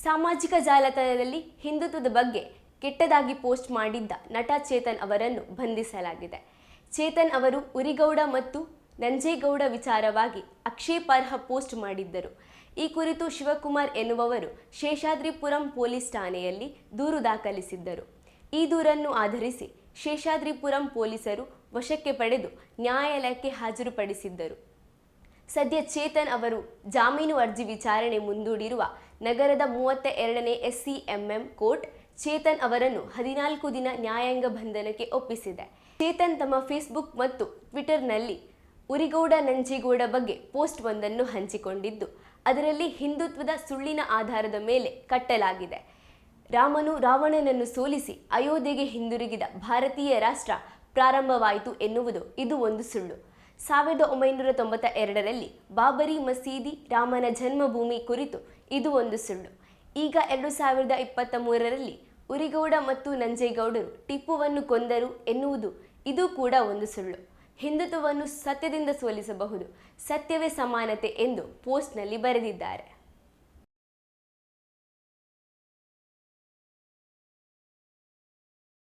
ಸಾಮಾಜಿಕ ಜಾಲತಾಣದಲ್ಲಿ ಹಿಂದುತ್ವದ ಬಗ್ಗೆ ಕೆಟ್ಟದಾಗಿ ಪೋಸ್ಟ್ ಮಾಡಿದ್ದ ನಟ ಚೇತನ್ ಅವರನ್ನು ಬಂಧಿಸಲಾಗಿದೆ. ಚೇತನ್ ಅವರು ಉರಿಗೌಡ ಮತ್ತು ನಂಜೇಗೌಡ ವಿಚಾರವಾಗಿ ಆಕ್ಷೇಪಾರ್ಹ ಪೋಸ್ಟ್ ಮಾಡಿದ್ದರು. ಈ ಕುರಿತು ಶಿವಕುಮಾರ್ ಎನ್ನುವವರು ಶೇಷಾದ್ರಿಪುರಂ ಪೊಲೀಸ್ ಠಾಣೆಯಲ್ಲಿ ದೂರು ದಾಖಲಿಸಿದ್ದರು. ಈ ದೂರನ್ನು ಆಧರಿಸಿ ಶೇಷಾದ್ರಿಪುರಂ ಪೊಲೀಸರು ವಶಕ್ಕೆ ಪಡೆದು ನ್ಯಾಯಾಲಯಕ್ಕೆ ಹಾಜರುಪಡಿಸಿದ್ದರು. ಸದ್ಯ ಚೇತನ್ ಅವರು ಜಾಮೀನು ಅರ್ಜಿ ವಿಚಾರಣೆ ಮುಂದೂಡಿರುವ ನಗರದ 32ನೇ SCMM ಕೋರ್ಟ್ ಚೇತನ್ ಅವರನ್ನು 14 ದಿನ ನ್ಯಾಯಾಂಗ ಬಂಧನಕ್ಕೆ ಒಪ್ಪಿಸಿದೆ. ಚೇತನ್ ತಮ್ಮ ಫೇಸ್ಬುಕ್ ಮತ್ತು ಟ್ವಿಟರ್ನಲ್ಲಿ ಉರಿಗೌಡ ನಂಜೇಗೌಡ ಬಗ್ಗೆ ಪೋಸ್ಟ್ ಒಂದನ್ನು ಹಂಚಿಕೊಂಡಿದ್ದು, ಅದರಲ್ಲಿ ಹಿಂದುತ್ವದ ಸುಳ್ಳಿನ ಆಧಾರದ ಮೇಲೆ ಕಟ್ಟಲಾಗಿದೆ. ರಾಮನು ರಾವಣನನ್ನು ಸೋಲಿಸಿ ಅಯೋಧ್ಯೆಗೆ ಹಿಂದಿರುಗಿದ ಭಾರತೀಯ ರಾಷ್ಟ್ರ ಪ್ರಾರಂಭವಾಯಿತು ಎನ್ನುವುದು ಇದು ಒಂದು ಸುಳ್ಳು. 1992ರಲ್ಲಿ ಬಾಬರಿ ಮಸೀದಿ ರಾಮನ ಜನ್ಮಭೂಮಿ ಕುರಿತು ಇದು ಒಂದು ಸುಳ್ಳು. ಈಗ 2023ರಲ್ಲಿ ಉರಿಗೌಡ ಮತ್ತು ನಂಜೇಗೌಡರು ಟಿಪ್ಪುವನ್ನು ಕೊಂದರು ಎನ್ನುವುದು ಇದು ಕೂಡ ಒಂದು ಸುಳ್ಳು. ಹಿಂದುತ್ವವನ್ನು ಸತ್ಯದಿಂದ ಸೋಲಿಸಬಹುದು, ಸತ್ಯವೇ ಸಮಾನತೆ ಎಂದು ಪೋಸ್ಟ್ನಲ್ಲಿ ಬರೆದಿದ್ದಾರೆ.